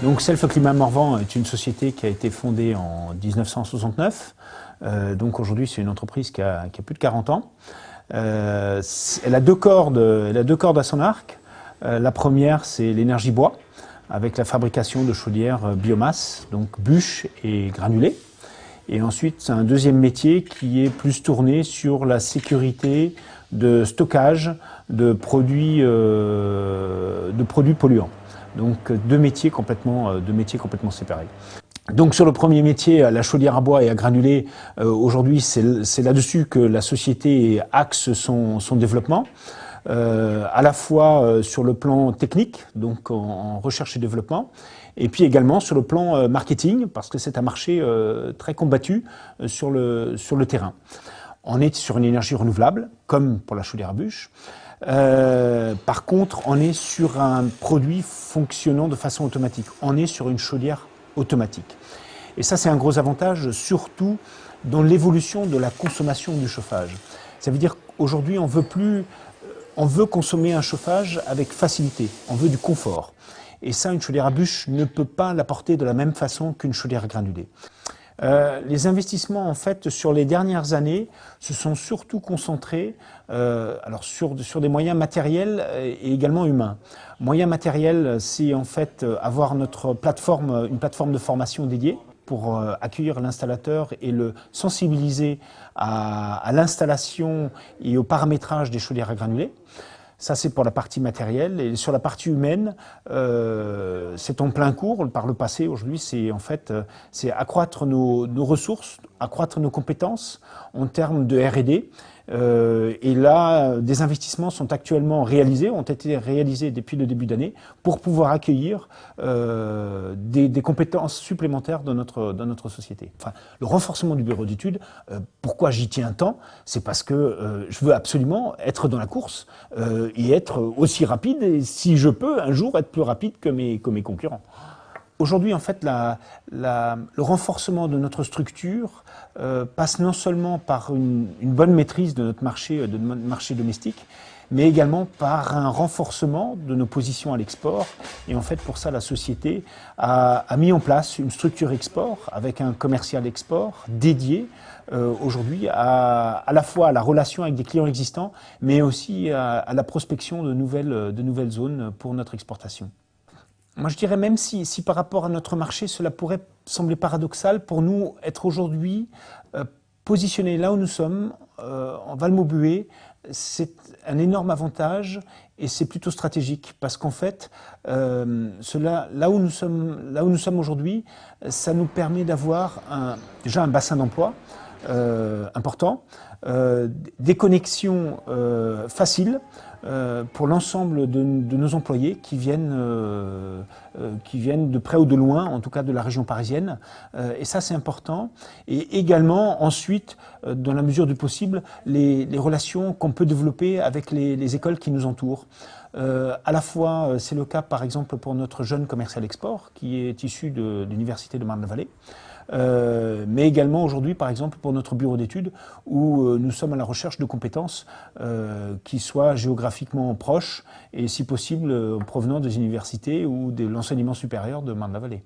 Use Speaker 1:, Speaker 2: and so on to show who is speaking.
Speaker 1: Donc Self Climat Morvan est une société qui a été fondée en 1969. Donc aujourd'hui c'est une entreprise qui a plus de 40 ans. Elle a deux cordes à son arc. La première c'est l'énergie bois, avec la fabrication de chaudières biomasse, donc bûches et granulés. Et ensuite, c'est un deuxième métier qui est plus tourné sur la sécurité de stockage de produits polluants. Donc deux métiers complètement séparés. Donc sur le premier métier, la chaudière à bois et à granulés, aujourd'hui c'est là-dessus que la société axe son développement. À la fois sur le plan technique, donc en recherche et développement, et puis également sur le plan marketing, parce que c'est un marché très combattu sur le terrain. On est sur une énergie renouvelable, comme pour la chaudière à bûches. Par contre, on est sur un produit fonctionnant de façon automatique. On est sur une chaudière automatique. Et ça, c'est un gros avantage, surtout dans l'évolution de la consommation du chauffage. Ça veut dire qu'aujourd'hui, on veut consommer un chauffage avec facilité, on veut du confort. Et ça, une chaudière à bûches ne peut pas l'apporter de la même façon qu'une chaudière à granulés. Les investissements, en fait, sur les dernières années, se sont surtout concentrés sur des moyens matériels et également humains. Moyens matériels, c'est en fait avoir une plateforme de formation dédiée pour accueillir l'installateur et le sensibiliser à l'installation et au paramétrage des chaudières à granulés. Ça, c'est pour la partie matérielle. Et sur la partie humaine, c'est en plein cours. Par le passé, aujourd'hui, c'est accroître nos ressources, accroître nos compétences en termes de R&D. Et là, des investissements sont actuellement réalisés, ont été réalisés depuis le début d'année pour pouvoir accueillir des compétences supplémentaires dans notre société. Enfin, le renforcement du bureau d'études, pourquoi j'y tiens tant? C'est parce que je veux absolument être dans la course et être aussi rapide, et si je peux, un jour être plus rapide que mes concurrents. Aujourd'hui, en fait, le renforcement de notre structure passe non seulement par une bonne maîtrise de notre marché domestique, mais également par un renforcement de nos positions à l'export. Et en fait, pour ça, la société a mis en place une structure export avec un commercial export dédié aujourd'hui à la fois à la relation avec des clients existants, mais aussi à la prospection de nouvelles zones pour notre exportation. Moi, je dirais même si par rapport à notre marché, cela pourrait sembler paradoxal, pour nous, être aujourd'hui positionnés là où nous sommes, en Val-Maubuée, c'est un énorme avantage et c'est plutôt stratégique parce qu'en fait, là où nous sommes aujourd'hui, ça nous permet d'avoir déjà un bassin d'emploi important, des connexions faciles pour l'ensemble de nos employés qui viennent de près ou de loin, en tout cas de la région parisienne. Et ça, c'est important. Et également, ensuite, dans la mesure du possible, les relations qu'on peut développer avec les écoles qui nous entourent. À la fois, c'est le cas, par exemple, pour notre jeune commercial export, qui est issu de l'Université de Marne-la-Vallée. Mais également aujourd'hui, par exemple, pour notre bureau d'études, où nous sommes à la recherche de compétences qui soient géographiquement proches et, si possible, provenant des universités ou de l'enseignement supérieur de Marne-la-Vallée.